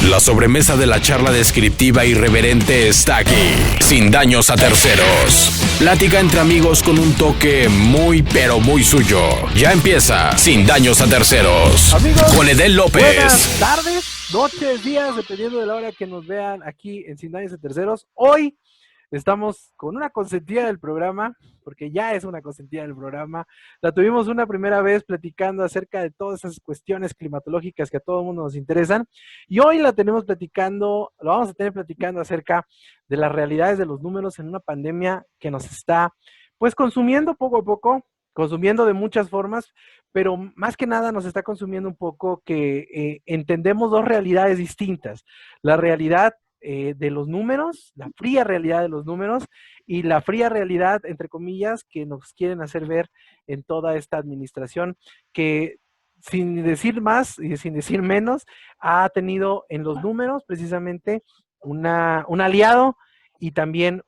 La sobremesa de la charla descriptiva irreverente está aquí, sin daños a terceros. Plática entre amigos con un toque muy pero muy suyo. Ya empieza, sin daños a terceros. Amigos, con Edel López. Buenas tardes, noches, días, dependiendo de la hora que nos vean aquí en Sin Daños a Terceros. Hoy estamos con una consentida del programa, porque ya es una consentida del programa. La tuvimos una primera vez platicando acerca de todas esas cuestiones climatológicas que a todo el mundo nos interesan. Y hoy la tenemos platicando, lo vamos a tener platicando acerca de las realidades de los números en una pandemia que nos está, pues, consumiendo poco a poco, consumiendo de muchas formas, pero más que nada nos está consumiendo un poco que entendemos dos realidades distintas. La realidad de los números, la fría realidad de los números y la fría realidad, entre comillas, que nos quieren hacer ver en toda esta administración que, sin decir más y sin decir menos, ha tenido en los números precisamente un aliado y también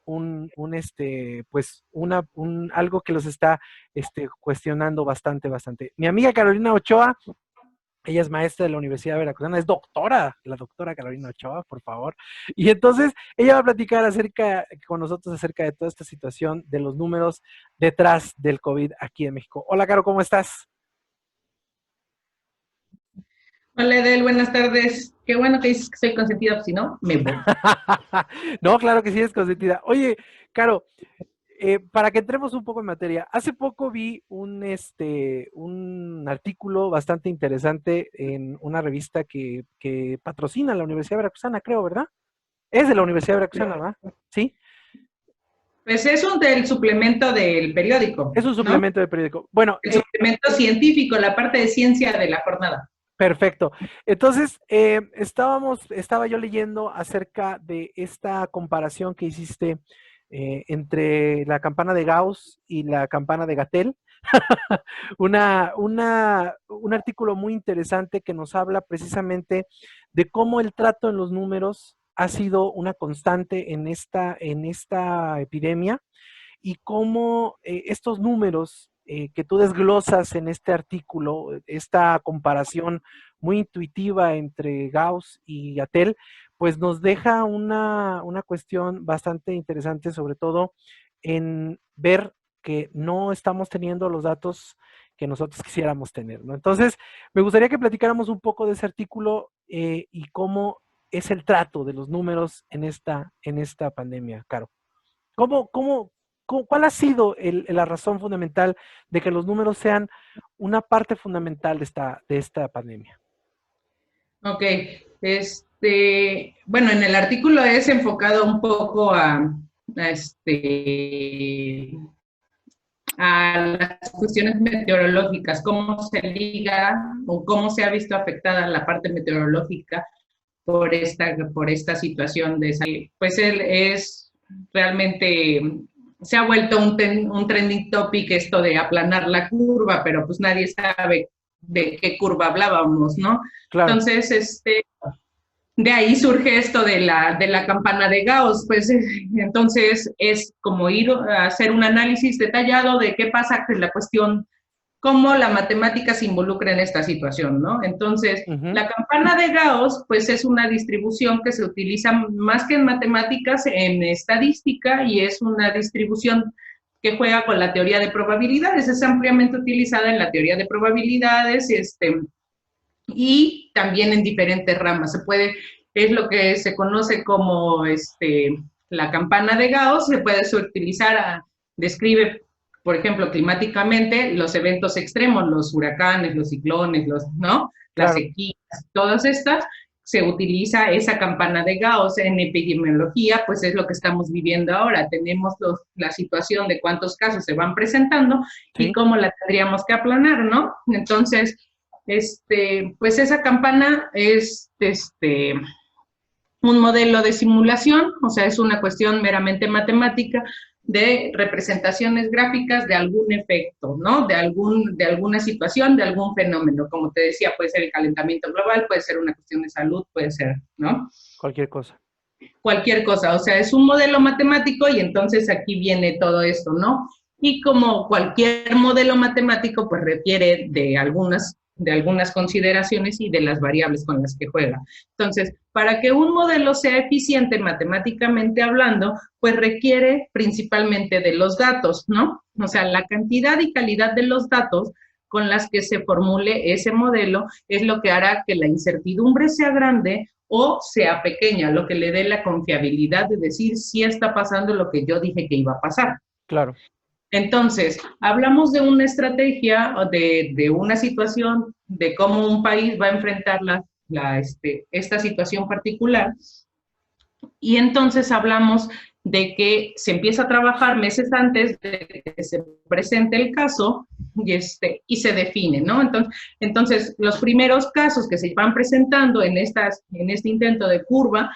algo que los está cuestionando bastante. Mi amiga Carolina Ochoa, ella es maestra de la Universidad Veracruzana, es doctora, la doctora Carolina Ochoa, por favor. Y entonces ella va a platicar con nosotros acerca de toda esta situación de los números detrás del COVID aquí en México. Hola, Caro, ¿cómo estás? Hola, Edel, buenas tardes. Qué bueno que dices que soy consentida, si no, me voy. No, claro que sí es consentida. Oye, Caro, para que entremos un poco en materia, hace poco vi un artículo bastante interesante en una revista que patrocina la Universidad Veracruzana, creo, ¿verdad? Es de la Universidad Veracruzana, ¿verdad? ¿Sí? Pues es del suplemento del periódico. Es un suplemento del periódico. Bueno, el suplemento científico, la parte de ciencia de la jornada. Perfecto. Entonces, estaba yo leyendo acerca de esta comparación que hiciste entre la campana de Gauss y la campana de Gatel. un artículo muy interesante que nos habla precisamente de cómo el trato en los números ha sido una constante en esta epidemia y cómo estos números que tú desglosas en este artículo, esta comparación muy intuitiva entre Gauss y Gatel, pues nos deja una cuestión bastante interesante, sobre todo en ver que no estamos teniendo los datos que nosotros quisiéramos tener, ¿no? Entonces, me gustaría que platicáramos un poco de ese artículo y cómo es el trato de los números en esta pandemia, Caro. ¿Cuál ha sido la razón fundamental de que los números sean una parte fundamental de esta pandemia? Ok, bueno, en el artículo es enfocado un poco a las cuestiones meteorológicas, cómo se liga o cómo se ha visto afectada la parte meteorológica por esta situación de salud. Pues él es realmente, se ha vuelto un trending topic esto de aplanar la curva, pero pues nadie sabe de qué curva hablábamos, ¿no? Claro. Entonces, de ahí surge esto de la campana de Gauss, pues entonces es como ir a hacer un análisis detallado de qué pasa con la cuestión, cómo la matemática se involucra en esta situación, ¿no? Entonces, la campana de Gauss, pues es una distribución que se utiliza más que en matemáticas, en estadística, y es una distribución que juega con la teoría de probabilidades, es ampliamente utilizada en la teoría de probabilidades, y también en diferentes ramas. Es lo que se conoce como la campana de Gauss, se puede utilizar, describe, por ejemplo, climáticamente los eventos extremos, los huracanes, los ciclones, ¿no? Las sequías, todas estas, se utiliza esa campana de Gauss. En epidemiología, pues es lo que estamos viviendo ahora. Tenemos la situación de cuántos casos se van presentando y cómo la tendríamos que aplanar, ¿no? Entonces, pues esa campana es un modelo de simulación, o sea, es una cuestión meramente matemática de representaciones gráficas de algún efecto, ¿no? De alguna situación, de algún fenómeno. Como te decía, puede ser el calentamiento global, puede ser una cuestión de salud, puede ser, ¿no? Cualquier cosa. Cualquier cosa, o sea, es un modelo matemático y entonces aquí viene todo esto, ¿no? Y como cualquier modelo matemático, pues requiere de algunas de algunas consideraciones y de las variables con las que juega. Entonces, para que un modelo sea eficiente matemáticamente hablando, pues requiere principalmente de los datos, ¿no? O sea, la cantidad y calidad de los datos con las que se formule ese modelo es lo que hará que la incertidumbre sea grande o sea pequeña, lo que le dé la confiabilidad de decir si está pasando lo que yo dije que iba a pasar. Claro. Entonces, hablamos de una estrategia, de una situación, de cómo un país va a enfrentar esta situación particular, y entonces hablamos de que se empieza a trabajar meses antes de que se presente el caso y se define, ¿no? Entonces, los primeros casos que se van presentando en este intento de curva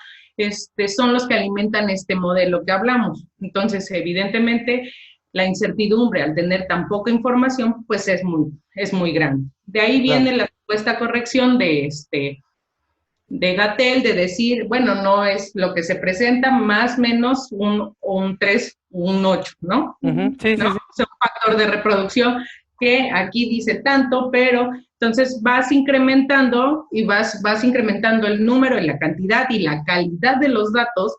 son los que alimentan este modelo que hablamos. Entonces, evidentemente, la incertidumbre al tener tan poca información, pues es muy grande. De ahí viene la supuesta corrección de Gatell, de decir, bueno, no es lo que se presenta, más o menos un 3, un 8, ¿no? Sí, ¿no? sí. Es un factor de reproducción que aquí dice tanto, pero entonces vas incrementando y vas incrementando el número y la cantidad y la calidad de los datos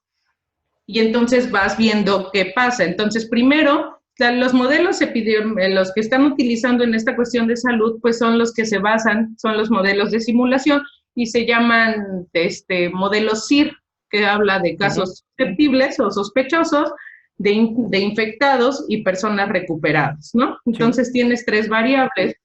y entonces vas viendo qué pasa. Entonces, primero, los modelos los que están utilizando en esta cuestión de salud, pues son los que se basan, son los modelos de simulación y se llaman modelos SIR, que habla de casos susceptibles o sospechosos de infectados y personas recuperadas, ¿no? Entonces tienes 3 variables.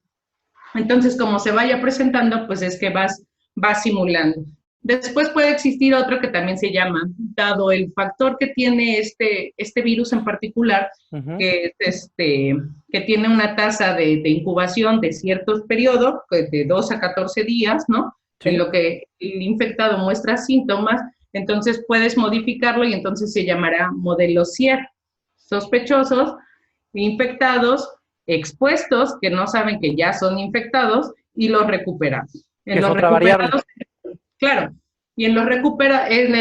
Entonces, como se vaya presentando, pues es que vas simulando. Después puede existir otro que también se llama, dado el factor que tiene este virus en particular, que tiene una tasa de incubación de ciertos periodos, de 2 a 14 días, ¿no? Sí. En lo que el infectado muestra síntomas, entonces puedes modificarlo y entonces se llamará modelo SIER. Sospechosos, infectados, expuestos, que no saben que ya son infectados, y los recuperados. En los recuperados, claro, y en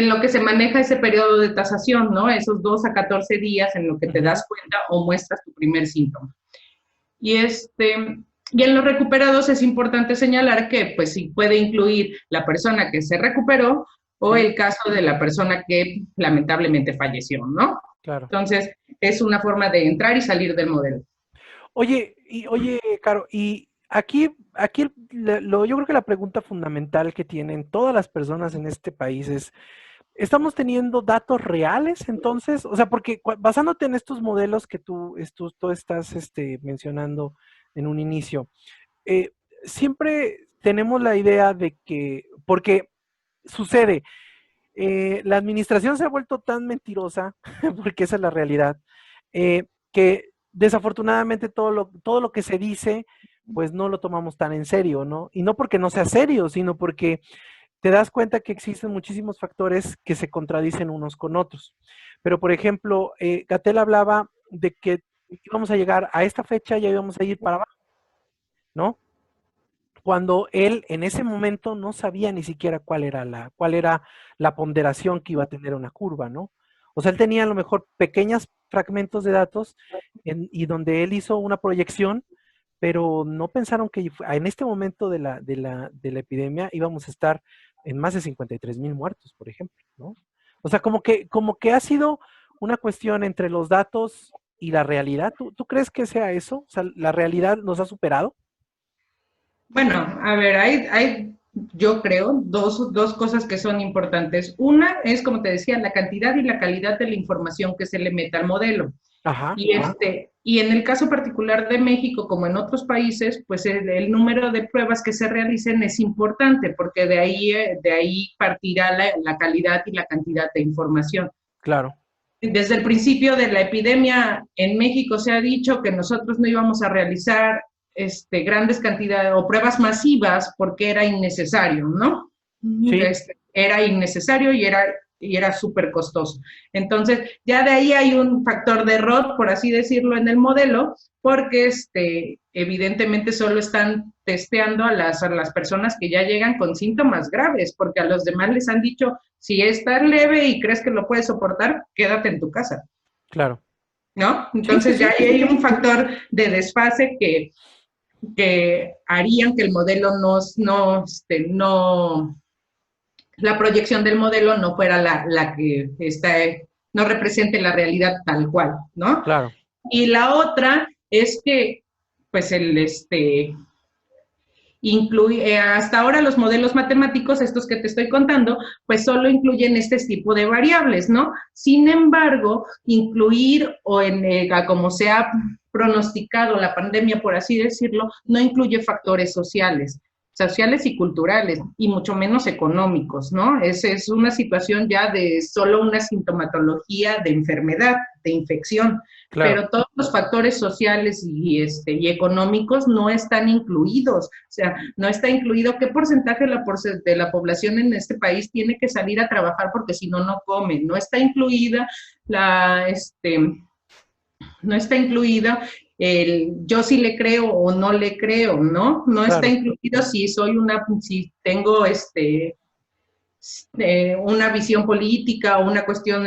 lo que se maneja ese periodo de tasación, ¿no? Esos 2 a 14 días en lo que te das cuenta o muestras tu primer síntoma. Y en los recuperados es importante señalar que, pues, sí puede incluir la persona que se recuperó o el caso de la persona que lamentablemente falleció, ¿no? Claro. Entonces, es una forma de entrar y salir del modelo. Oye, Caro, y aquí yo creo que la pregunta fundamental que tienen todas las personas en este país es, ¿estamos teniendo datos reales entonces? O sea, porque basándote en estos modelos que tú estás mencionando en un inicio, siempre tenemos la idea de que, porque sucede, la administración se ha vuelto tan mentirosa, porque esa es la realidad, que desafortunadamente todo lo que se dice, pues no lo tomamos tan en serio, ¿no? Y no porque no sea serio, sino porque te das cuenta que existen muchísimos factores que se contradicen unos con otros. Pero, por ejemplo, Gatell hablaba de que íbamos a llegar a esta fecha, ya íbamos a ir para abajo, ¿no? Cuando él en ese momento no sabía ni siquiera cuál era la ponderación que iba a tener una curva, ¿no? O sea, él tenía a lo mejor pequeños fragmentos de datos y donde él hizo una proyección, pero no pensaron que en este momento de la epidemia íbamos a estar en más de 53,000 muertos, por ejemplo, ¿no? O sea, como que ha sido una cuestión entre los datos y la realidad. ¿Tú crees que sea eso? O sea, ¿la realidad nos ha superado? Bueno, a ver, hay yo creo, dos cosas que son importantes. Una es, como te decía, la cantidad y la calidad de la información que se le mete al modelo. Ajá. Y en el caso particular de México, como en otros países, pues el número de pruebas que se realicen es importante, porque de ahí partirá la calidad y la cantidad de información. Claro. Desde el principio de la epidemia en México se ha dicho que nosotros no íbamos a realizar grandes cantidades o pruebas masivas porque era innecesario, ¿no? Sí. Era innecesario y era súper costoso. Entonces, ya de ahí hay un factor de error, por así decirlo, en el modelo, porque evidentemente solo están testeando a las personas que ya llegan con síntomas graves, porque a los demás les han dicho, si estás leve y crees que lo puedes soportar, quédate en tu casa. Claro. ¿No? Entonces ya hay un factor de desfase que que harían que el modelo la proyección del modelo no fuera la que está, no represente la realidad tal cual, ¿no? Claro. Y la otra es que, pues, hasta ahora los modelos matemáticos, estos que te estoy contando, pues solo incluyen este tipo de variables, ¿no? Sin embargo, incluir como se ha pronosticado la pandemia, por así decirlo, no incluye factores sociales y culturales, y mucho menos económicos, ¿no? Es una situación ya de solo una sintomatología de enfermedad, de infección, Claro. pero todos los factores sociales y económicos no están incluidos. O sea, no está incluido qué porcentaje de la población en este país tiene que salir a trabajar porque si no, no come. No está incluida no está incluida yo sí le creo o no le creo, ¿no? No Claro. está incluido si tengo una visión política o una cuestión,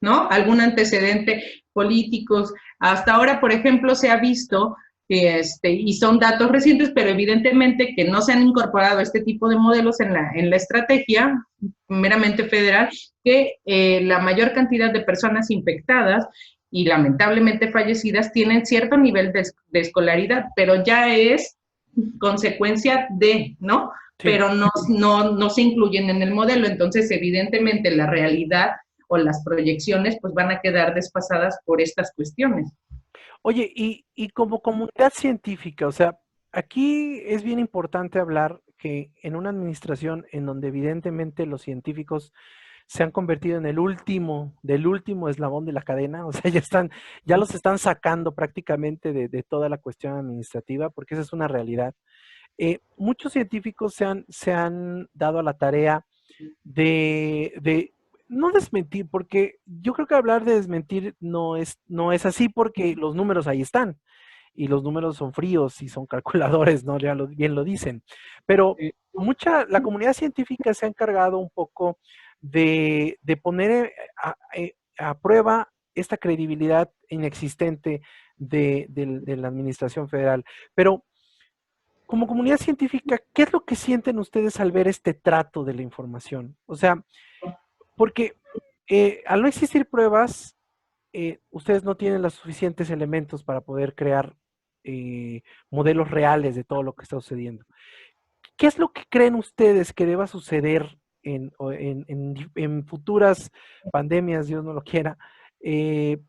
¿no? Algún antecedente políticos. Hasta ahora, por ejemplo, se ha visto y son datos recientes, pero evidentemente que no se han incorporado este tipo de modelos en la estrategia meramente federal, que la mayor cantidad de personas infectadas y lamentablemente fallecidas tienen cierto nivel de escolaridad, pero ya es consecuencia de, ¿no? Sí. Pero no se incluyen en el modelo, entonces evidentemente la realidad o las proyecciones pues van a quedar desfasadas por estas cuestiones. Oye, y como comunidad científica, o sea, aquí es bien importante hablar que en una administración en donde evidentemente los científicos se han convertido en el último, del último eslabón de la cadena, o sea, ya los están sacando prácticamente de toda la cuestión administrativa, porque esa es una realidad. Muchos científicos se han dado a la tarea de no desmentir, porque yo creo que hablar de desmentir no es así, porque los números ahí están, y los números son fríos y son calculadores, ¿no? Ya bien lo dicen. Pero la comunidad científica se ha encargado un poco de poner a prueba esta credibilidad inexistente de la administración federal. Pero como comunidad científica, ¿qué es lo que sienten ustedes al ver este trato de la información? O sea, porque al no existir pruebas, ustedes no tienen los suficientes elementos para poder crear modelos reales de todo lo que está sucediendo. ¿Qué es lo que creen ustedes que deba suceder en futuras pandemias, Dios no lo quiera,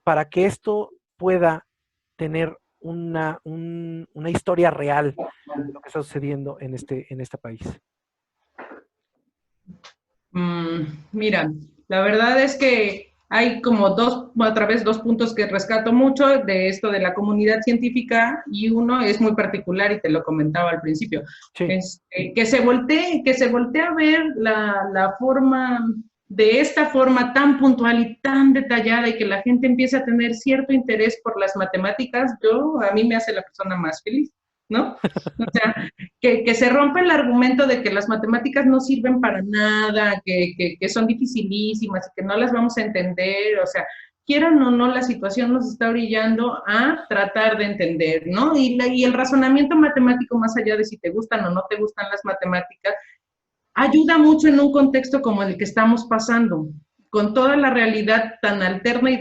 para que esto pueda tener una historia real de lo que está sucediendo en este país? Mira, la verdad es que hay como dos puntos que rescato mucho de esto de la comunidad científica, y uno es muy particular y te lo comentaba al principio. Sí. Que se voltee a ver la forma, de esta forma tan puntual y tan detallada, y que la gente empiece a tener cierto interés por las matemáticas, a mí me hace la persona más feliz, ¿no? O sea, que se rompe el argumento de que las matemáticas no sirven para nada, que son dificilísimas y que no las vamos a entender. O sea, quieran o no, la situación nos está orillando a tratar de entender, ¿no? Y el razonamiento matemático, más allá de si te gustan o no te gustan las matemáticas, ayuda mucho en un contexto como el que estamos pasando, con toda la realidad tan alterna y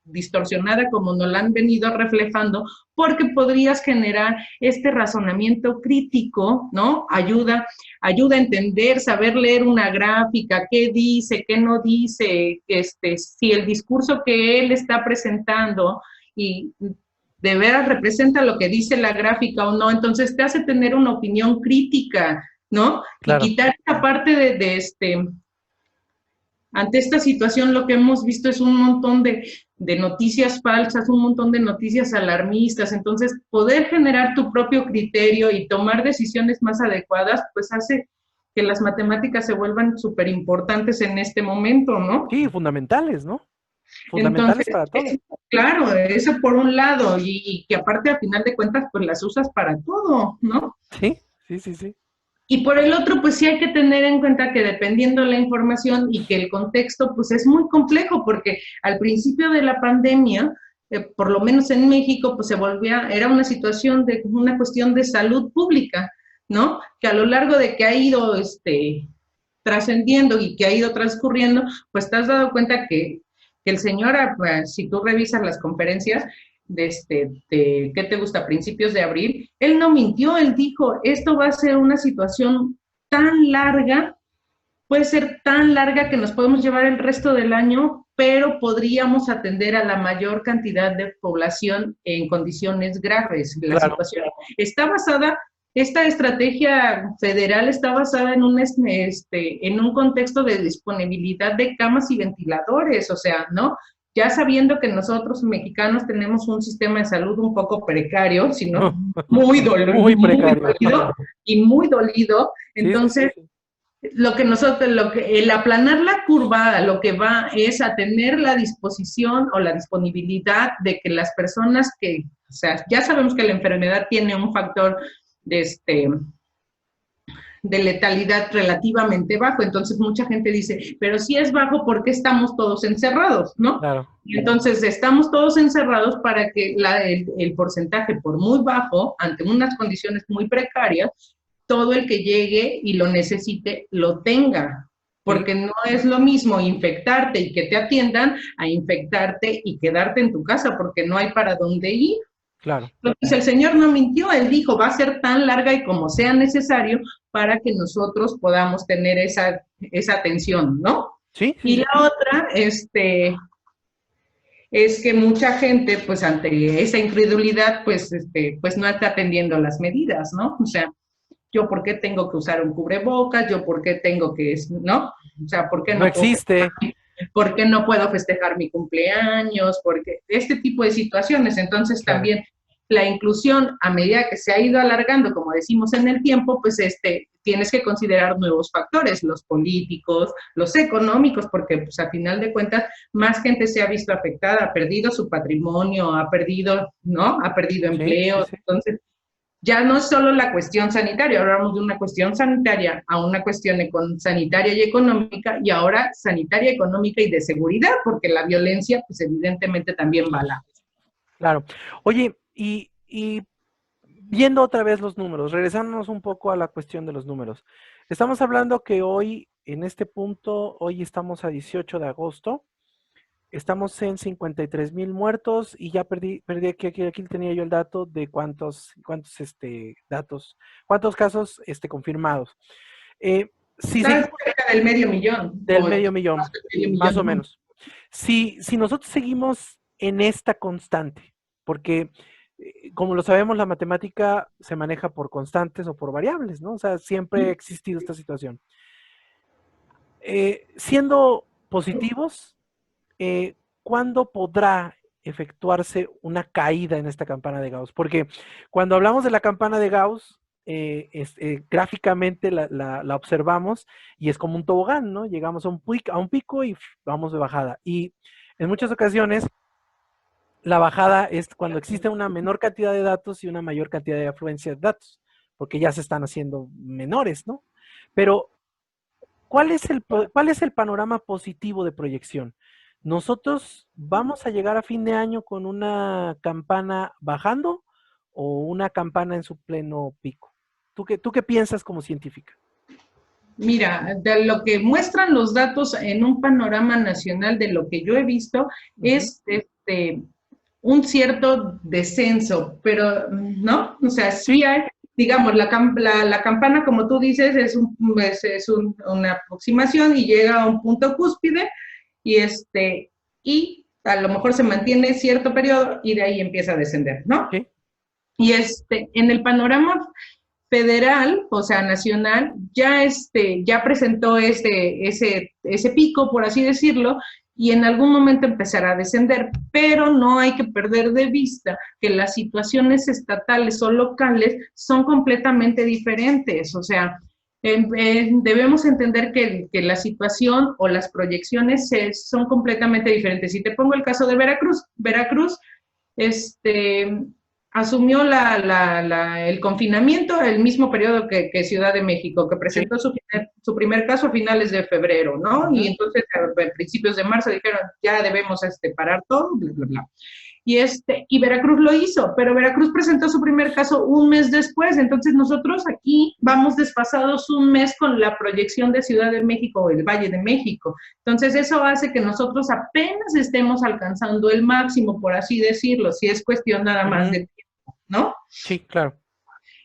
distorsionada como nos la han venido reflejando, porque podrías generar este razonamiento crítico, ¿no? Ayuda a entender, saber leer una gráfica, qué dice, qué no dice, si el discurso que él está presentando y de veras representa lo que dice la gráfica o no, entonces te hace tener una opinión crítica, ¿no? Claro. Y quitar esta parte ante esta situación lo que hemos visto es un montón de noticias falsas, un montón de noticias alarmistas. Entonces, poder generar tu propio criterio y tomar decisiones más adecuadas, pues hace que las matemáticas se vuelvan súper importantes en este momento, ¿no? Sí, fundamentales, ¿no? Fundamentales. Entonces, para todo. Claro, eso por un lado, y que aparte a final de cuentas, pues las usas para todo, ¿no? Sí, sí, sí, sí. Y por el otro, pues sí hay que tener en cuenta que dependiendo la información y que el contexto, pues es muy complejo, porque al principio de la pandemia, por lo menos en México, pues era una situación una cuestión de salud pública, ¿no? Que a lo largo de que ha ido trascendiendo y que ha ido transcurriendo, pues te has dado cuenta que el señor, pues, si tú revisas las conferencias ¿qué te gusta? Principios de abril, él no mintió, él dijo, esto va a ser una situación tan larga, puede ser tan larga que nos podemos llevar el resto del año, pero podríamos atender a la mayor cantidad de población en condiciones graves. La situación está basada, esta estrategia federal está basada en un contexto de disponibilidad de camas y ventiladores, o sea, ¿no? Ya sabiendo que nosotros mexicanos tenemos un sistema de salud un poco precario, sino muy dolido, muy precario. Muy dolido, entonces sí. el aplanar la curva, lo que va es a tener la disposición o la disponibilidad de que las personas o sea, ya sabemos que la enfermedad tiene un factor de letalidad relativamente bajo, entonces mucha gente dice, pero si es bajo, ¿por qué estamos todos encerrados, no? Claro. Entonces, estamos todos encerrados para que el porcentaje, por muy bajo, ante unas condiciones muy precarias, todo el que llegue y lo necesite, lo tenga. Porque no es lo mismo infectarte y que te atiendan a infectarte y quedarte en tu casa, porque no hay para dónde ir. Claro. Entonces, el Señor no mintió, Él dijo, va a ser tan larga y como sea necesario para que nosotros podamos tener esa atención, ¿no? Sí. Y la otra, es que mucha gente, pues, ante esa incredulidad, pues no está atendiendo las medidas, ¿no? O sea, yo por qué tengo que usar un cubrebocas, yo por qué tengo que, ¿no? O sea, ¿por qué no existe? ¿Por qué no puedo festejar mi cumpleaños? Porque este tipo de situaciones, entonces claro. También la inclusión, a medida que se ha ido alargando, como decimos en el tiempo, pues tienes que considerar nuevos factores, los políticos, los económicos, porque pues a final de cuentas más gente se ha visto afectada, ha perdido su patrimonio, ha perdido, ¿no? Ha perdido empleos, sí. Entonces ya no es solo la cuestión sanitaria, ahora hablamos de una cuestión sanitaria a una cuestión sanitaria y económica, y ahora sanitaria, económica y de seguridad, porque la violencia, pues evidentemente también va a la... Claro. Oye, y viendo otra vez los números, regresándonos un poco a la cuestión de los números. Estamos hablando que hoy, en este punto, hoy estamos a 18 de agosto, estamos en 53,000 muertos y ya perdí aquí tenía yo el dato de cuántos casos confirmados. Si cerca del medio millón. Del medio millón, más o menos. Si nosotros seguimos en esta constante, porque como lo sabemos, la matemática se maneja por constantes o por variables, ¿no? O sea, siempre ha existido esta situación. Siendo positivos, ¿cuándo podrá efectuarse una caída en esta campana de Gauss? Porque cuando hablamos de la campana de Gauss, gráficamente la observamos y es como un tobogán, ¿no? Llegamos a un pico y vamos de bajada. Y en muchas ocasiones, la bajada es cuando existe una menor cantidad de datos y una mayor cantidad de afluencia de datos, porque ya se están haciendo menores, ¿no? Pero, ¿cuál es el panorama positivo de proyección? ¿Nosotros vamos a llegar a fin de año con una campana bajando o una campana en su pleno pico? ¿Tú qué piensas como científica? Mira, de lo que muestran los datos en un panorama nacional de lo que yo he visto es un cierto descenso, pero no, o sea, sí hay, digamos, la campana, como tú dices, es una aproximación y llega a un punto cúspide y a lo mejor se mantiene cierto periodo y de ahí empieza a descender, ¿no? ¿Sí? Y en el panorama federal, o sea, nacional, ya presentó ese pico, por así decirlo, y en algún momento empezará a descender, pero no hay que perder de vista que las situaciones estatales o locales son completamente diferentes, o sea, debemos entender que la situación o las proyecciones son completamente diferentes. Si te pongo el caso de Veracruz, asumió el confinamiento el mismo periodo que Ciudad de México, que presentó su primer caso a finales de febrero, ¿no? Y entonces a principios de marzo dijeron, ya debemos parar todo, bla, bla, bla. y Veracruz lo hizo, pero Veracruz presentó su primer caso un mes después, entonces nosotros aquí vamos desfasados un mes con la proyección de Ciudad de México o el Valle de México. Entonces eso hace que nosotros apenas estemos alcanzando el máximo, por así decirlo, si es cuestión nada más de tiempo, ¿no? Sí, claro.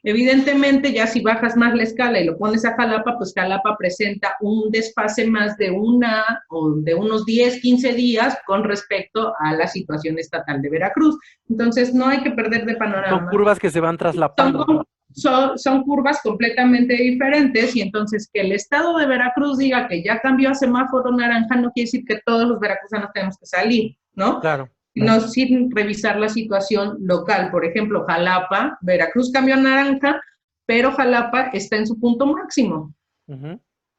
Evidentemente, ya si bajas más la escala y lo pones a Jalapa, pues Jalapa presenta un desfase más de unos 10, 15 días con respecto a la situación estatal de Veracruz. Entonces, no hay que perder de panorama. Son curvas que se van traslapando. Son curvas completamente diferentes y entonces que el estado de Veracruz diga que ya cambió a semáforo naranja no quiere decir que todos los veracruzanos tenemos que salir, ¿no? Claro. No, sin revisar la situación local. Por ejemplo, Jalapa, Veracruz cambió a naranja, pero Jalapa está en su punto máximo.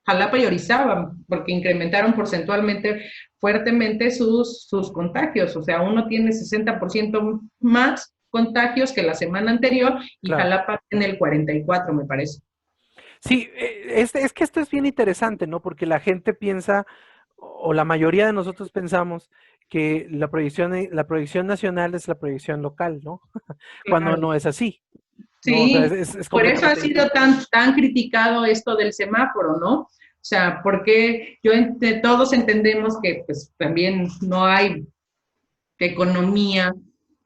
Jalapa y Orizaba, porque incrementaron porcentualmente fuertemente sus contagios. O sea, uno tiene 60% más contagios que la semana anterior y Jalapa tiene el 44%, me parece. Sí, es que esto es bien interesante, ¿no? Porque la gente piensa, o la mayoría de nosotros pensamos, que la proyección nacional es la proyección local, ¿no? Cuando no es así. Sí, ¿no? O sea, es por eso ha sido tan criticado esto del semáforo, ¿no? O sea, porque todos entendemos que pues también no hay economía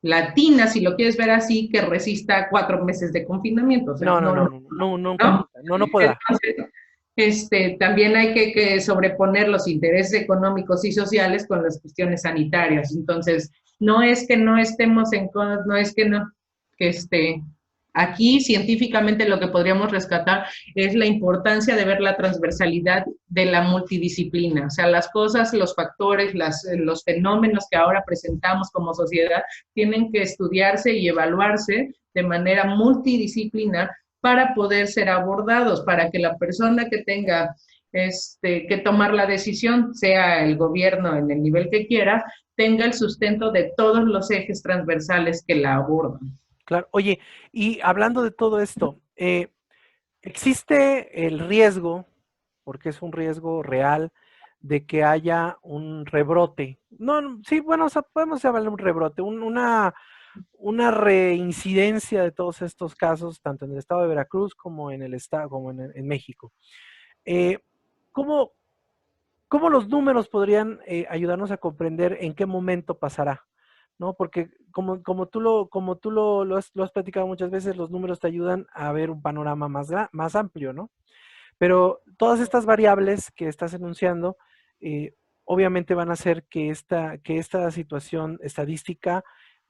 latina, si lo quieres ver así, que resista 4 meses de confinamiento. O sea, no podrá. Entonces, también hay que sobreponer los intereses económicos y sociales con las cuestiones sanitarias. Entonces, no es que no estemos aquí científicamente lo que podríamos rescatar es la importancia de ver la transversalidad de la multidisciplina. O sea, las cosas, los factores, los fenómenos que ahora presentamos como sociedad tienen que estudiarse y evaluarse de manera multidisciplinar para poder ser abordados, para que la persona que tenga que tomar la decisión, sea el gobierno en el nivel que quiera, tenga el sustento de todos los ejes transversales que la abordan. Claro. Oye, y hablando de todo esto, ¿existe el riesgo, porque es un riesgo real, de que haya un rebrote? Sí, bueno, o sea, podemos llamarle un rebrote, una reincidencia de todos estos casos, tanto en el estado de Veracruz como en el estado, como en México. ¿Cómo los números podrían ayudarnos a comprender en qué momento pasará? ¿No? Porque como tú lo has platicado muchas veces, los números te ayudan a ver un panorama más amplio, ¿no? Pero todas estas variables que estás enunciando, obviamente van a hacer que esta situación estadística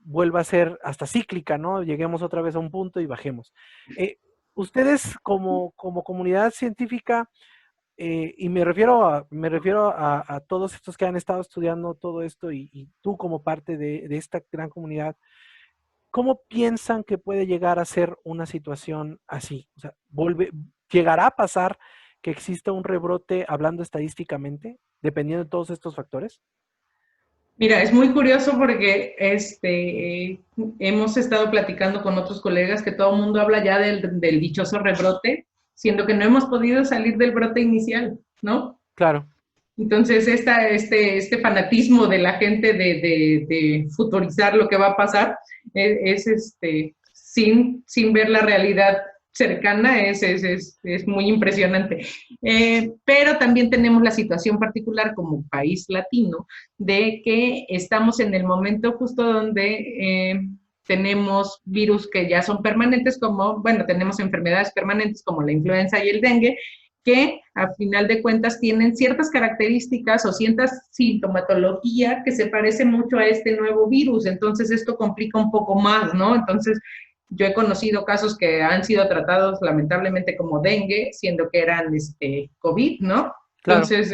vuelva a ser hasta cíclica, ¿no? Lleguemos otra vez a un punto y bajemos. Ustedes como comunidad científica, y me refiero a todos estos que han estado estudiando todo esto y tú como parte de esta gran comunidad, ¿cómo piensan que puede llegar a ser una situación así? O sea, ¿llegará a pasar que exista un rebrote hablando estadísticamente, dependiendo de todos estos factores? Mira, es muy curioso porque hemos estado platicando con otros colegas que todo el mundo habla ya del dichoso rebrote, siendo que no hemos podido salir del brote inicial, ¿no? Claro. Entonces, este fanatismo de la gente de futurizar lo que va a pasar sin ver la realidad cercana es muy impresionante. Pero también tenemos la situación particular como país latino de que estamos en el momento justo donde tenemos virus que ya son permanentes tenemos enfermedades permanentes como la influenza y el dengue, que a final de cuentas tienen ciertas características o cierta sintomatología que se parece mucho a este nuevo virus. Entonces esto complica un poco más, ¿no? Entonces yo he conocido casos que han sido tratados lamentablemente como dengue, siendo que eran COVID, ¿no? Claro. Entonces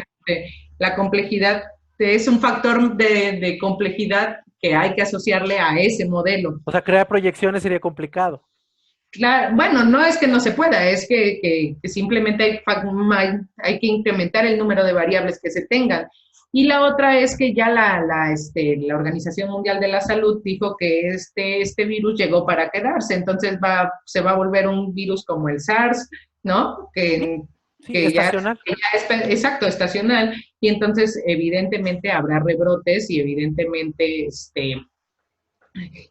la complejidad es un factor de complejidad que hay que asociarle a ese modelo. O sea, crear proyecciones sería complicado. Claro, bueno, no es que no se pueda, es que simplemente hay que incrementar el número de variables que se tengan. Y la otra es que ya la Organización Mundial de la Salud dijo que este virus llegó para quedarse, entonces se va a volver un virus como el SARS, ¿no? Sí, estacional. Exacto, estacional, y entonces evidentemente habrá rebrotes y evidentemente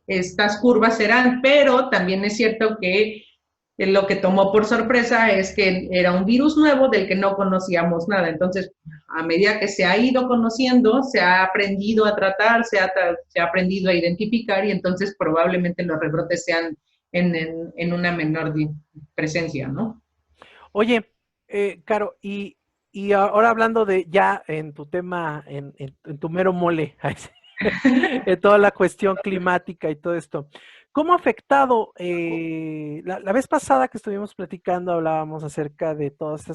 estas curvas serán, pero también es cierto que lo que tomó por sorpresa es que era un virus nuevo del que no conocíamos nada. Entonces, a medida que se ha ido conociendo, se ha aprendido a tratar, se ha aprendido a identificar y entonces probablemente los rebrotes sean en una menor presencia, ¿no? Oye, Caro, y ahora hablando de ya en tu tema, en tu mero mole, en toda la cuestión climática y todo esto, ¿cómo ha afectado? La vez pasada que estuvimos platicando hablábamos acerca de todas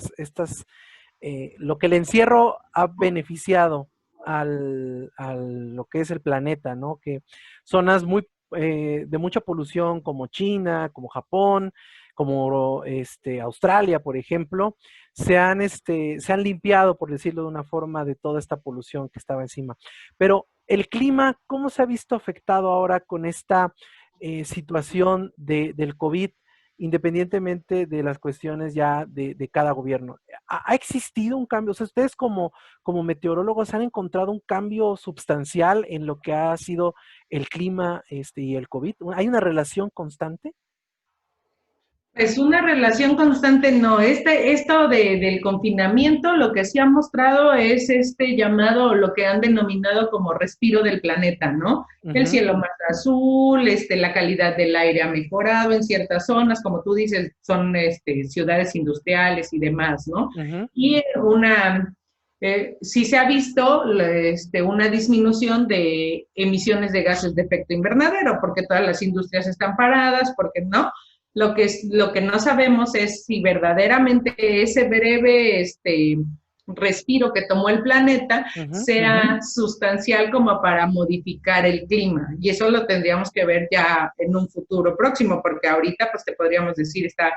lo que el encierro ha beneficiado al lo que es el planeta, ¿no? Que zonas de mucha polución como China, como Japón, como Australia, por ejemplo, se han limpiado, por decirlo de una forma, de toda esta polución que estaba encima. Pero el clima, ¿cómo se ha visto afectado ahora con esta situación del COVID, independientemente de las cuestiones ya de cada gobierno? ¿Ha existido un cambio? O sea, ustedes como meteorólogos han encontrado un cambio sustancial en lo que ha sido el clima y el COVID. ¿Hay una relación constante? Pues una relación constante no. Esto del confinamiento lo que sí ha mostrado es este llamado, lo que han denominado como respiro del planeta, ¿no? El cielo más azul, la calidad del aire ha mejorado en ciertas zonas, como tú dices, son ciudades industriales y demás, ¿no? Y sí se ha visto una disminución de emisiones de gases de efecto invernadero, porque todas las industrias están paradas, porque no. Lo que no sabemos es si verdaderamente ese breve respiro que tomó el planeta sea sustancial como para modificar el clima. Y eso lo tendríamos que ver ya en un futuro próximo, porque ahorita pues te podríamos decir, está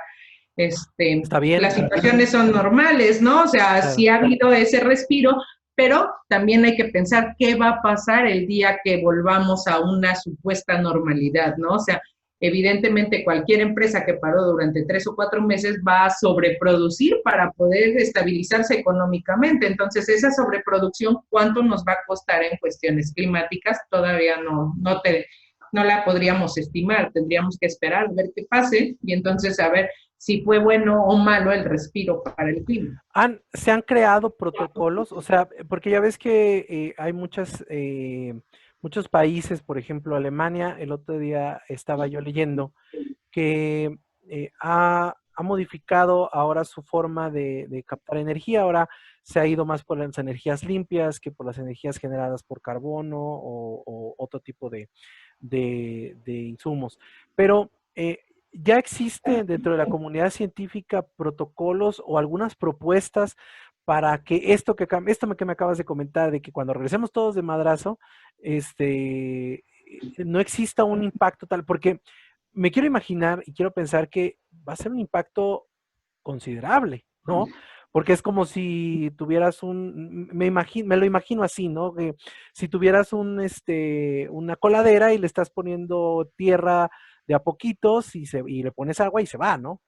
bien, las situaciones son normales, ¿no? O sea, claro, sí ha habido ese respiro, pero también hay que pensar qué va a pasar el día que volvamos a una supuesta normalidad, ¿no? O sea, evidentemente cualquier empresa que paró durante 3 o 4 meses va a sobreproducir para poder estabilizarse económicamente. Entonces, esa sobreproducción, ¿cuánto nos va a costar en cuestiones climáticas? Todavía no la podríamos estimar. Tendríamos que esperar a ver qué pase y entonces saber si fue bueno o malo el respiro para el clima. ¿Se han creado protocolos? O sea, porque ya ves que hay muchos países, por ejemplo, Alemania, el otro día estaba yo leyendo que ha modificado ahora su forma de captar energía. Ahora se ha ido más por las energías limpias que por las energías generadas por carbono o otro tipo de insumos. Pero ya existe dentro de la comunidad científica protocolos o algunas propuestas para que esto que me acabas de comentar, de que cuando regresemos todos de madrazo, no exista un impacto tal, porque me quiero imaginar y quiero pensar que va a ser un impacto considerable, ¿no? Porque es como si tuvieras me lo imagino así, ¿no? Que si tuvieras una coladera y le estás poniendo tierra de a poquitos y le pones agua y se va, ¿no?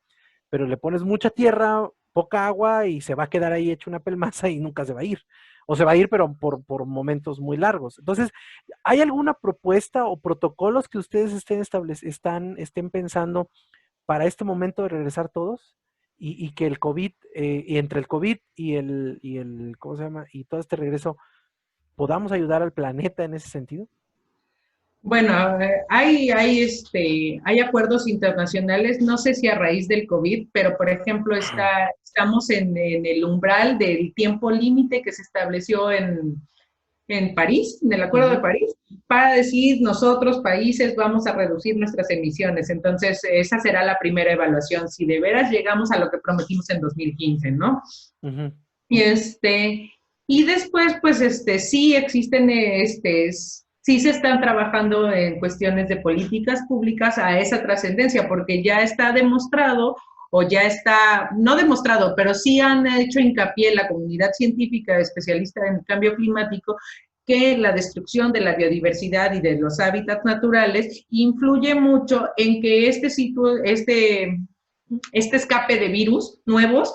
Pero le pones mucha tierra, poca agua y se va a quedar ahí hecho una pelmaza y nunca se va a ir. O se va a ir, pero por momentos muy largos. Entonces, ¿hay alguna propuesta o protocolos que ustedes estén pensando para este momento de regresar todos? Y que el COVID, y entre el COVID y el ¿cómo se llama? Y todo este regreso, ¿podamos ayudar al planeta en ese sentido? Bueno, hay acuerdos internacionales, no sé si a raíz del COVID, pero por ejemplo estamos en el umbral del tiempo límite que se estableció en París, en el Acuerdo de París, para decir nosotros, países, vamos a reducir nuestras emisiones. Entonces, esa será la primera evaluación, si de veras llegamos a lo que prometimos en 2015, ¿no? Y después, pues, sí existen, sí se están trabajando en cuestiones de políticas públicas a esa trascendencia, porque ya está demostrado, o ya está, no demostrado, pero sí han hecho hincapié la comunidad científica especialista en cambio climático, que la destrucción de la biodiversidad y de los hábitats naturales influye mucho en que este escape de virus nuevos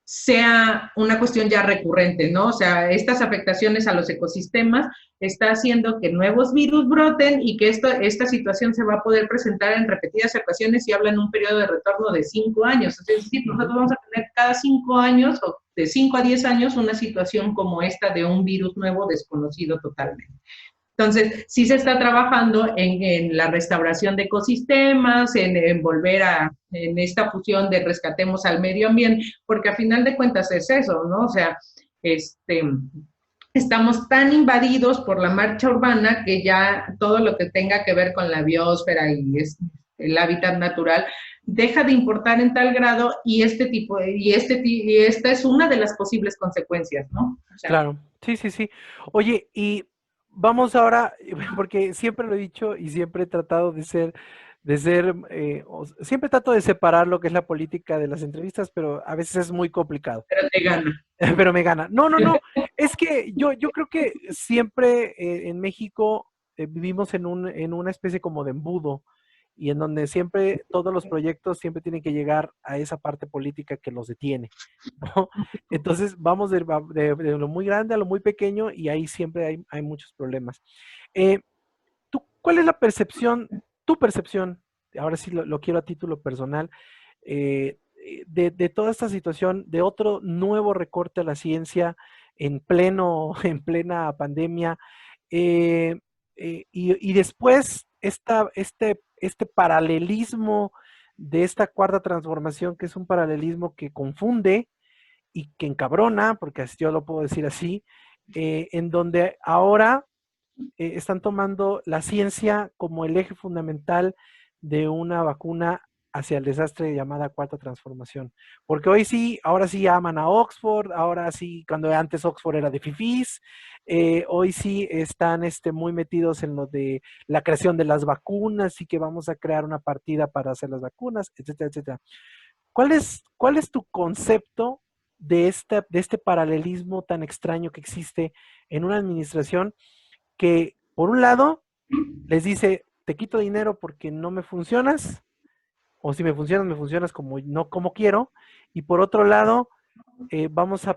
sea una cuestión ya recurrente, ¿no? O sea, estas afectaciones a los ecosistemas está haciendo que nuevos virus broten y que esta situación se va a poder presentar en repetidas ocasiones y habla en un periodo de retorno de 5 años. Es decir, nosotros vamos a tener cada 5 años o de 5 a 10 años una situación como esta de un virus nuevo desconocido totalmente. Entonces, sí se está trabajando en la restauración de ecosistemas, en volver en esta fusión de rescatemos al medio ambiente, porque a final de cuentas es eso, ¿no? O sea, estamos tan invadidos por la marcha urbana que ya todo lo que tenga que ver con la biosfera y el hábitat natural deja de importar en tal grado y esta es una de las posibles consecuencias, ¿no? O sea, claro, sí, sí, sí. Oye, y vamos ahora, porque siempre lo he dicho y siempre he tratado siempre trato de separar lo que es la política de las entrevistas, pero a veces es muy complicado. pero te gana. Pero me gana. No, no, no. Es que yo creo que siempre en México vivimos en una especie como de embudo y en donde siempre todos los proyectos siempre tienen que llegar a esa parte política que los detiene, ¿no? Entonces vamos de lo muy grande a lo muy pequeño y ahí siempre hay muchos problemas. Eh, ¿Cuál es tu percepción, ahora sí lo quiero a título personal, de toda esta situación, de otro nuevo recorte a la ciencia en plena pandemia, y después este paralelismo de esta cuarta transformación, que es un paralelismo que confunde y que encabrona, porque yo lo puedo decir así, en donde ahora están tomando la ciencia como el eje fundamental de una vacuna hacia el desastre llamada cuarta transformación. Porque ahora sí aman a Oxford, ahora sí, cuando antes Oxford era de fifís, hoy sí están muy metidos en lo de la creación de las vacunas y que vamos a crear una partida para hacer las vacunas, etcétera, etcétera. ¿Cuál es tu concepto de este paralelismo tan extraño que existe en una administración que, por un lado, les dice, te quito dinero porque no me funcionas, o si me funcionas como no como quiero, y por otro lado, vamos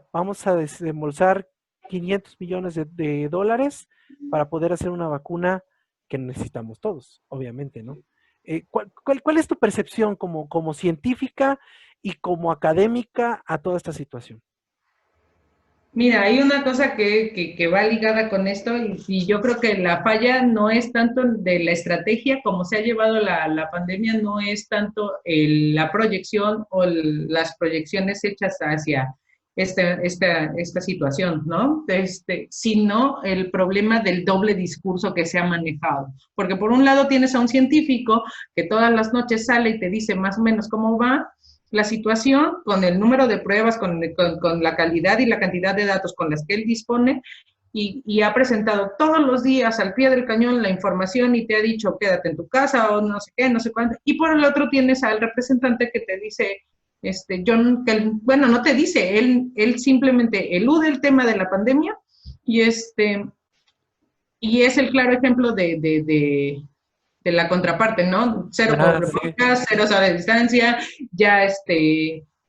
a desembolsar 500 millones de dólares para poder hacer una vacuna que necesitamos todos, obviamente, ¿no? ¿Cuál es tu percepción como científica y como académica a toda esta situación? Mira, hay una cosa que va ligada con esto y yo creo que la falla no es tanto de la estrategia como se ha llevado la pandemia, no es tanto la proyección o las proyecciones hechas hacia esta situación, ¿no? Sino el problema del doble discurso que se ha manejado. Porque por un lado tienes a un científico que todas las noches sale y te dice más o menos cómo va la situación, con el número de pruebas, con la calidad y la cantidad de datos con las que él dispone, y ha presentado todos los días al pie del cañón la información y te ha dicho quédate en tu casa o no sé qué, no sé cuánto, y por el otro tienes al representante que te dice, bueno, no te dice, él simplemente elude el tema de la pandemia y y es el claro ejemplo de la contraparte, ¿no? Cero cubrebocas, sí. 0 de distancia, ya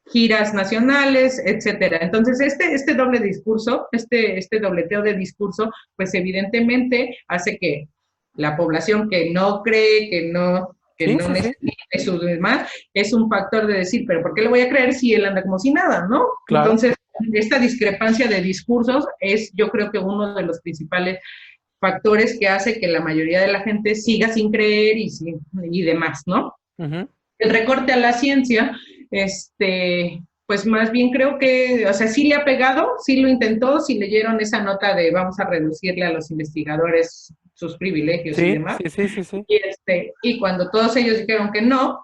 giras nacionales, etcétera. Entonces, este doble discurso, este dobleteo de discurso, pues evidentemente hace que la población que no cree, que no necesita su demás, es un factor de decir, pero ¿por qué le voy a creer si él anda como si nada, no? Claro. Entonces, esta discrepancia de discursos es, yo creo que uno de los principales factores que hace que la mayoría de la gente siga sin creer y demás, ¿no? Uh-huh. El recorte a la ciencia, pues más bien creo que, o sea, sí le ha pegado, sí lo intentó, sí leyeron esa nota de vamos a reducirle a los investigadores sus privilegios y demás. Sí. Y cuando todos ellos dijeron que no,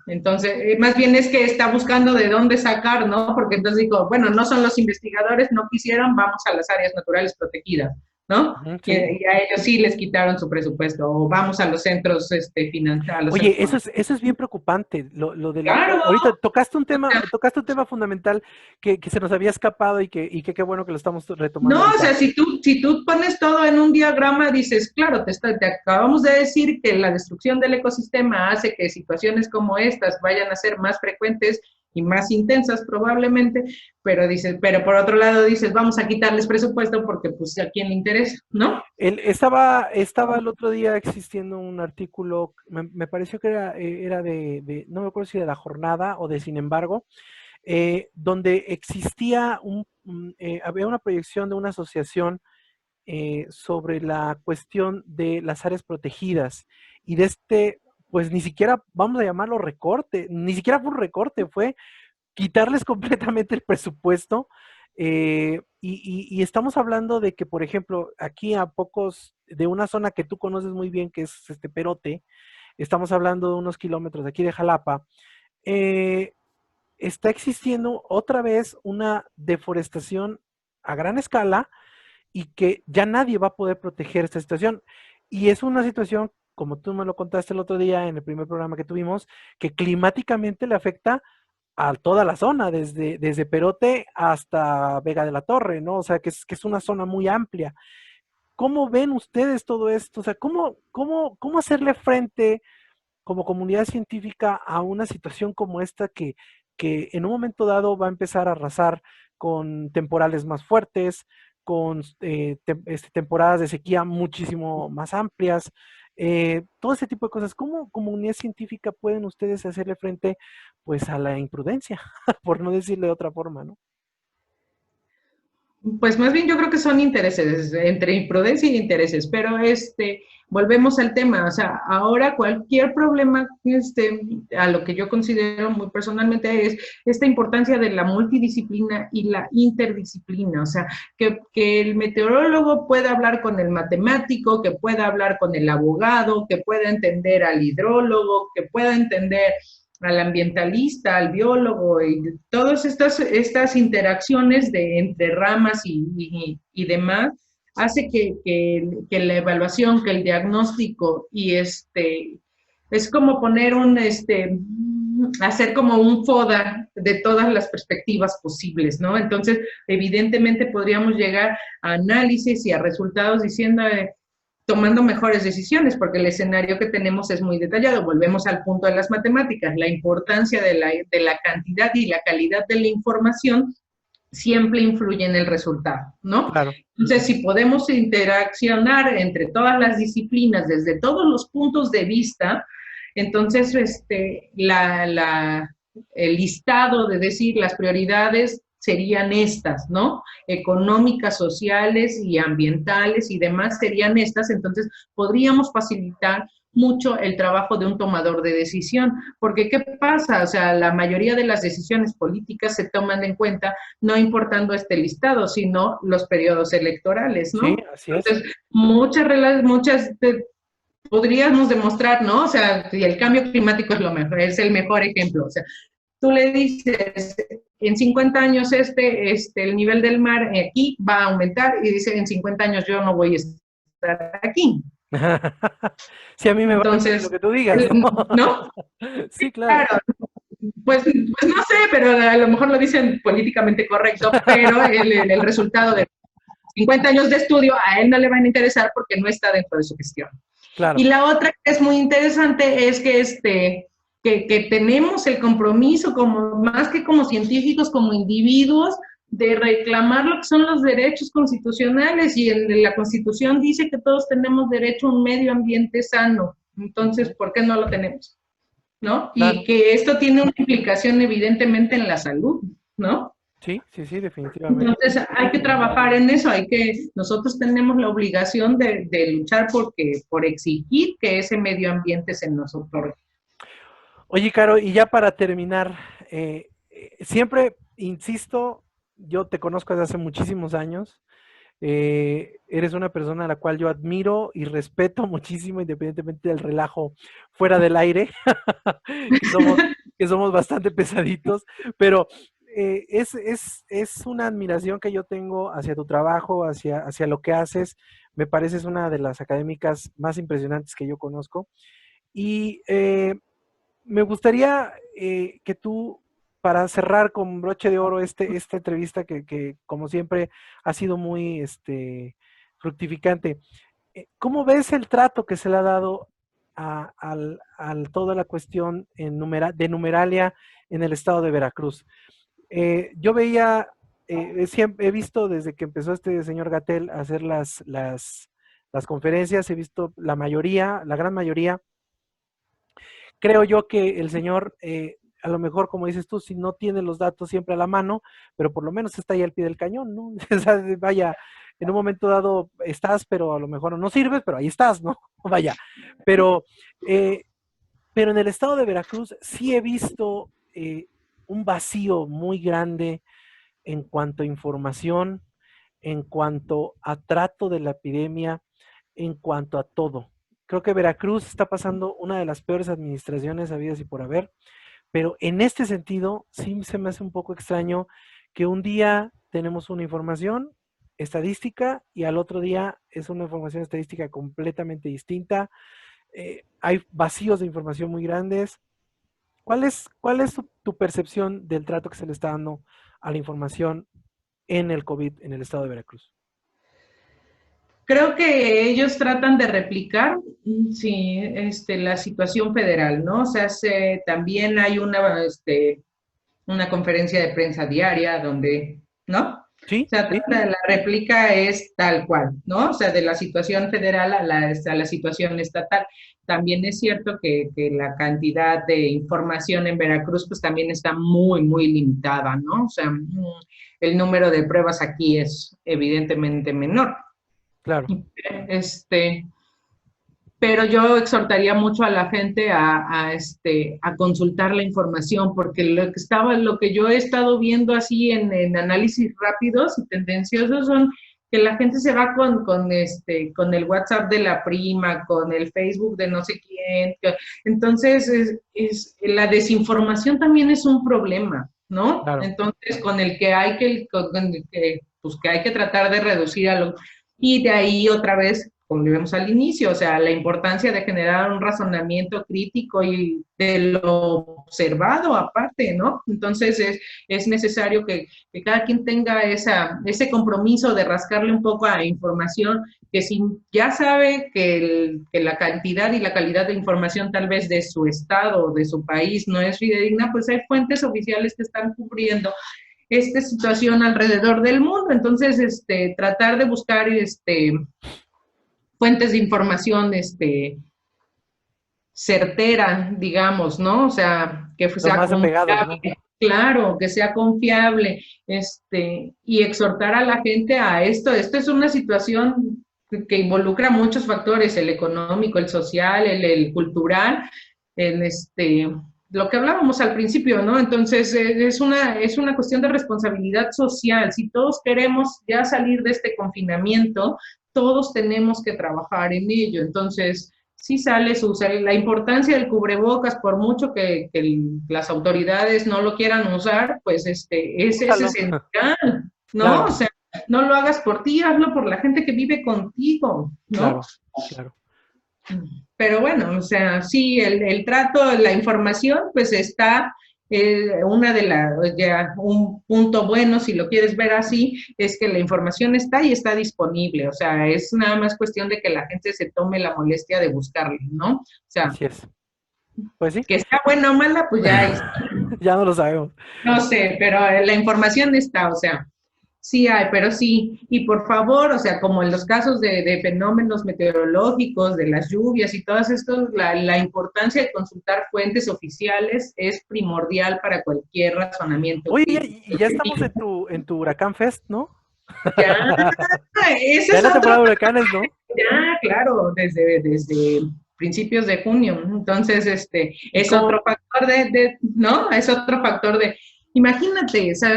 entonces, más bien es que está buscando de dónde sacar, ¿no? Porque entonces dijo, bueno, no son los investigadores, no quisieron, vamos a las áreas naturales protegidas, ¿no? Sí. Y a ellos sí les quitaron su presupuesto, o vamos a los centros financieros. Oye, eso es bien preocupante, lo de la... Claro. Ahorita tocaste un tema fundamental que se nos había escapado y que qué bueno que lo estamos retomando. No, ahorita. O sea, si tú pones todo en un diagrama, dices, claro, te acabamos de decir que la destrucción del ecosistema hace que situaciones como estas vayan a ser más frecuentes y más intensas probablemente, pero dices, pero por otro lado dices, vamos a quitarles presupuesto porque pues a quién le interesa, ¿no? Estaba el otro día existiendo un artículo, me pareció que era no me acuerdo si de La Jornada o de Sin embargo, donde existía había una proyección de una asociación sobre la cuestión de las áreas protegidas y de pues ni siquiera, vamos a llamarlo recorte, ni siquiera fue un recorte, fue quitarles completamente el presupuesto. Y estamos hablando de que, por ejemplo, aquí a pocos, de una zona que tú conoces muy bien, que es Perote, estamos hablando de unos kilómetros de aquí de Jalapa, está existiendo otra vez una deforestación a gran escala y que ya nadie va a poder proteger esta situación. Y es una situación, como tú me lo contaste el otro día en el primer programa que tuvimos, que climáticamente le afecta a toda la zona, desde Perote hasta Vega de la Torre, ¿no? O sea, que es una zona muy amplia. ¿Cómo ven ustedes todo esto? O sea, ¿cómo hacerle frente como comunidad científica a una situación como esta que en un momento dado va a empezar a arrasar con temporales más fuertes, con temporadas de sequía muchísimo más amplias, todo ese tipo de cosas? ¿Cómo como unidad científica pueden ustedes hacerle frente pues a la imprudencia, por no decirle de otra forma, ¿no? Pues más bien yo creo que son intereses, entre imprudencia y intereses, pero volvemos al tema, o sea, ahora cualquier problema, a lo que yo considero muy personalmente es esta importancia de la multidisciplina y la interdisciplina, o sea, que el meteorólogo pueda hablar con el matemático, que pueda hablar con el abogado, que pueda entender al hidrólogo, que pueda entender al ambientalista, al biólogo, y todas estas interacciones entre ramas y demás, hace que la evaluación, que el diagnóstico, y es como poner hacer como un FODA de todas las perspectivas posibles, ¿no? Entonces, evidentemente podríamos llegar a análisis y a resultados diciendo, tomando mejores decisiones, porque el escenario que tenemos es muy detallado. Volvemos al punto de las matemáticas, la importancia de la cantidad y la calidad de la información siempre influye en el resultado, ¿no? Claro. Entonces, si podemos interaccionar entre todas las disciplinas desde todos los puntos de vista, entonces el listado de decir las prioridades serían estas, ¿no? Económicas, sociales y ambientales y demás serían estas, entonces podríamos facilitar mucho el trabajo de un tomador de decisión, porque ¿qué pasa? O sea, la mayoría de las decisiones políticas se toman en cuenta no importando este listado, sino los periodos electorales, ¿no? Sí, así es. Entonces, podríamos demostrar, ¿no? O sea, si el cambio climático es lo mejor, es el mejor ejemplo, o sea, tú le dices, en 50 años el nivel del mar aquí va a aumentar y dice, en 50 años yo no voy a estar aquí. Sí, a mí me va a decir Entonces, lo que tú digas, ¿no? ¿no? Sí, claro. Pues no sé, pero a lo mejor lo dicen políticamente correcto, pero el resultado de 50 años de estudio a él no le van a interesar porque no está dentro de su gestión. Claro. Y la otra que es muy interesante es que tenemos el compromiso, más que como científicos, como individuos, de reclamar lo que son los derechos constitucionales, y la Constitución dice que todos tenemos derecho a un medio ambiente sano. Entonces, ¿por qué no lo tenemos? ¿No? Claro. Y que esto tiene una implicación evidentemente en la salud, ¿no? Sí, definitivamente. Entonces hay que trabajar en eso, nosotros tenemos la obligación de luchar por exigir que ese medio ambiente se nos otorgue. Oye, Caro, y ya para terminar, siempre insisto, yo te conozco desde hace muchísimos años, eres una persona a la cual yo admiro y respeto muchísimo, independientemente del relajo fuera del aire, que somos bastante pesaditos, pero es una admiración que yo tengo hacia tu trabajo, hacia lo que haces. Me pareces una de las académicas más impresionantes que yo conozco. Y me gustaría que tú, para cerrar con broche de oro esta entrevista que como siempre ha sido muy fructificante, ¿cómo ves el trato que se le ha dado toda la cuestión de numeralia en el estado de Veracruz. Yo veía, siempre he visto desde que empezó este señor Gatell a hacer las conferencias, he visto la gran mayoría. Creo yo que el señor, a lo mejor, como dices tú, si no tiene los datos siempre a la mano, pero por lo menos está ahí al pie del cañón, ¿no? O sea, vaya, en un momento dado estás, pero a lo mejor no sirves, pero ahí estás, ¿no? Vaya, pero en el estado de Veracruz sí he visto un vacío muy grande en cuanto a información, en cuanto a trato de la epidemia, en cuanto a todo. Creo que Veracruz está pasando una de las peores administraciones habidas y por haber, pero en este sentido sí se me hace un poco extraño que un día tenemos una información estadística y al otro día es una información estadística completamente distinta. Hay vacíos de información muy grandes. ¿Cuál es tu percepción del trato que se le está dando a la información en el COVID en el estado de Veracruz? Creo que ellos tratan de replicar, sí, la situación federal, ¿no? O sea, también hay una conferencia de prensa diaria donde, ¿no? Sí, o sea, sí. la réplica es tal cual, ¿no? O sea, de la situación federal a la situación estatal. También es cierto que la cantidad de información en Veracruz, pues también está muy, muy limitada, ¿no? O sea, el número de pruebas aquí es evidentemente menor. Claro. Pero yo exhortaría mucho a la gente a consultar la información, porque lo que yo he estado viendo así en análisis rápidos y tendenciosos son que la gente se va con el WhatsApp de la prima, con el Facebook de no sé quién. Entonces, la desinformación también es un problema, ¿no? Claro. Entonces, con el que hay que tratar de reducir y de ahí otra vez, como vemos al inicio, o sea, la importancia de generar un razonamiento crítico y de lo observado aparte, ¿no? Entonces es necesario que cada quien tenga ese compromiso de rascarle un poco a información, que si ya sabe que la cantidad y la calidad de información tal vez de su estado o de su país no es fidedigna, pues hay fuentes oficiales que están cubriendo esta situación alrededor del mundo. Entonces, tratar de buscar fuentes de información certera, digamos, ¿no? O sea, que sea más apegado, confiable, ¿no? claro, que sea confiable, y exhortar a la gente a esto. Esto es una situación que involucra muchos factores, el económico, el social, el cultural, lo que hablábamos al principio, ¿no? Entonces, es una cuestión de responsabilidad social. Si todos queremos ya salir de este confinamiento, todos tenemos que trabajar en ello. Entonces, sí sale la importancia del cubrebocas, por mucho que las autoridades no lo quieran usar, pues es esencial, ¿no? Claro. O sea, no lo hagas por ti, hazlo por la gente que vive contigo, ¿no? Claro, claro. Pero bueno, o sea, sí, el trato, la información, pues está, un punto bueno, si lo quieres ver así, es que la información está y está disponible. O sea, es nada más cuestión de que la gente se tome la molestia de buscarla, ¿no? O sea, así es. Pues sí. Que sea buena o mala, pues ya ya no lo sabemos. No sé, pero la información está, o sea, sí hay, pero sí. Y por favor, o sea, como en los casos de fenómenos meteorológicos, de las lluvias y todas esto, la importancia de consultar fuentes oficiales es primordial para cualquier razonamiento. Oye, y ya estamos en tu Huracán Fest, ¿no? Ya, ese es la temporada de huracanes, ¿no? Ya, claro, desde principios de junio. Entonces, es otro factor ¿no? Es otro factor imagínate, o sea,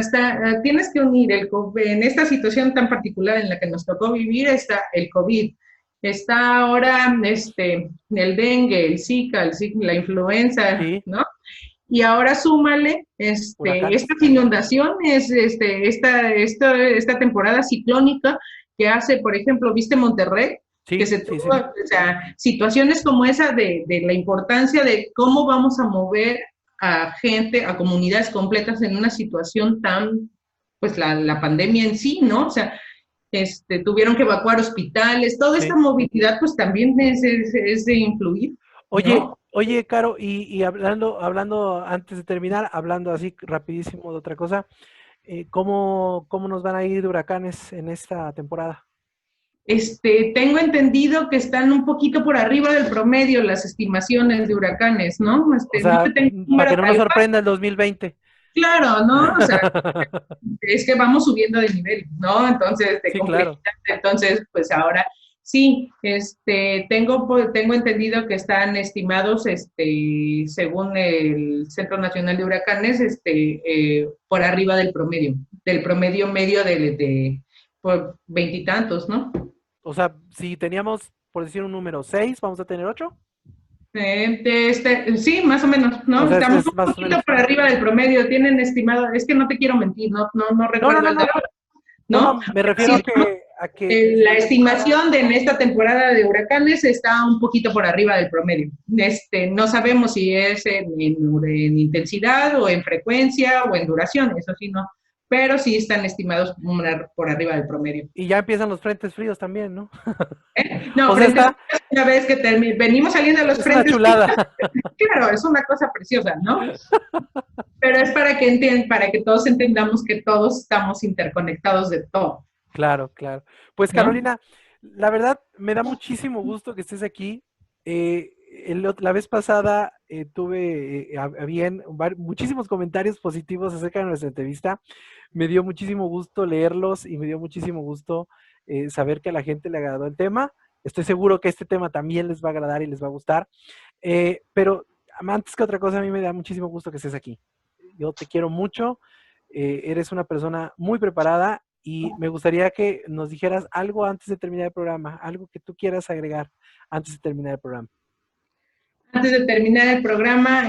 tienes que unir en esta situación tan particular en la que nos tocó vivir, está el COVID, está ahora el dengue, el Zika, la influenza, sí. ¿No? Y ahora súmale estas inundaciones, esta temporada ciclónica que hace, por ejemplo, ¿viste Monterrey? Sí, que se tuvo, sí. O sea, situaciones como esa de la importancia de cómo vamos a mover a gente, a comunidades completas en una situación tan, pues la pandemia en sí, ¿no? O sea, tuvieron que evacuar hospitales, toda esta movilidad pues también es de influir. Oye, ¿no? oye, Caro, y hablando antes de terminar, hablando así rapidísimo de otra cosa, ¿cómo nos van a ir de huracanes en esta temporada? Tengo entendido que están un poquito por arriba del promedio las estimaciones de huracanes, ¿no? O No te sea, tengo un para que número no nos tal cual, sorprenda el 2020. claro, ¿no? O sea, es que vamos subiendo de nivel, ¿no? Entonces, de Sí, claro. complejidad. Entonces, pues ahora sí, tengo entendido que están estimados, según el Centro Nacional de Huracanes, por arriba del promedio medio por veintitantos, ¿no? O sea, si teníamos, por decir un número, 6, ¿vamos a tener 8? Sí, más o menos, O ¿no? sea, Estamos es un más o poquito menos. por arriba del promedio, tienen estimado, es que no te quiero mentir, no No, no, recuerdo no, el no. dato, No, ¿no? no, me refiero Sí, a que la esta temporada. estimación de en esta temporada de huracanes está un poquito por arriba del promedio. No sabemos si es en intensidad o en frecuencia o en duración, eso sí, no, pero sí están estimados por arriba del promedio. Y ya empiezan los frentes fríos también, ¿no? No, O sea, frentes fríos, una vez que venimos saliendo de los es una frentes fríos, chulada. claro, es una cosa preciosa, ¿no? Pero es para que todos entendamos que todos estamos interconectados de todo, Claro, claro. Pues ¿no? Carolina, la verdad me da muchísimo gusto que estés aquí. La vez pasada tuve a bien muchísimos comentarios positivos acerca de nuestra entrevista. Me dio muchísimo gusto leerlos y me dio muchísimo gusto saber que a la gente le agradó el tema. Estoy seguro que este tema también les va a agradar y les va a gustar. Pero antes que otra cosa, a mí me da muchísimo gusto que estés aquí. Yo te quiero mucho. Eres una persona muy preparada y me gustaría que nos dijeras algo antes de terminar el programa, algo que tú quieras agregar antes de terminar el programa. Antes de terminar el programa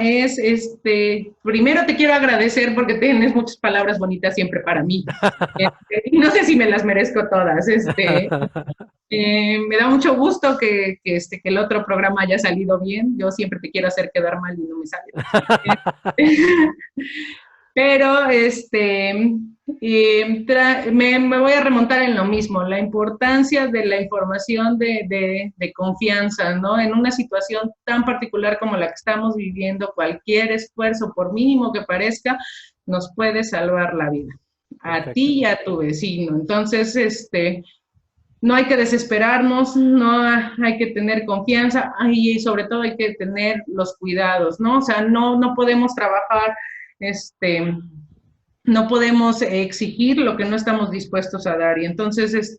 primero te quiero agradecer porque tienes muchas palabras bonitas siempre para mí. Y no sé si me las merezco todas. Me da mucho gusto que el otro programa haya salido bien. Yo siempre te quiero hacer quedar mal y no me sale. Pero me voy a remontar en lo mismo, la importancia de la información de confianza, ¿no? En una situación tan particular como la que estamos viviendo, cualquier esfuerzo, por mínimo que parezca, nos puede salvar la vida, a Perfecto. ti y a tu vecino. Entonces, no hay que desesperarnos, no hay que tener confianza y sobre todo hay que tener los cuidados, ¿no? O sea, no podemos trabajar, no podemos exigir lo que no estamos dispuestos a dar y entonces,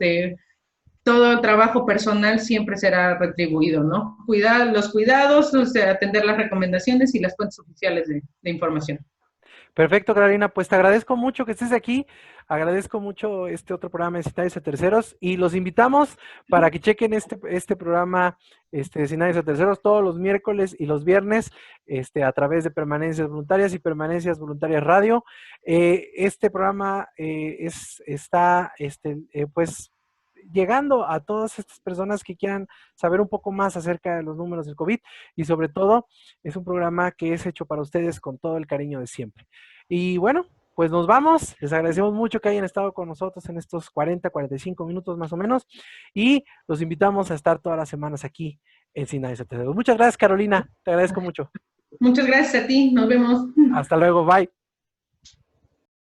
todo el trabajo personal siempre será retribuido, ¿no? Cuidar los cuidados, o sea, atender las recomendaciones y las fuentes oficiales de información. Perfecto, Carolina. Pues te agradezco mucho que estés aquí. Agradezco mucho este otro programa de Escenarios a Terceros y los invitamos para que chequen este programa de Escenarios a Terceros todos los miércoles y los viernes a través de Permanencias Voluntarias y Permanencias Voluntarias Radio. Este programa está pues llegando a todas estas personas que quieran saber un poco más acerca de los números del COVID y sobre todo es un programa que es hecho para ustedes con todo el cariño de siempre. Y bueno, pues nos vamos. Les agradecemos mucho que hayan estado con nosotros en estos 45 minutos más o menos y los invitamos a estar todas las semanas aquí en Sin Nadie Se Te Debe. Muchas gracias, Carolina. Te agradezco mucho. Muchas gracias a ti. Nos vemos. Hasta luego. Bye.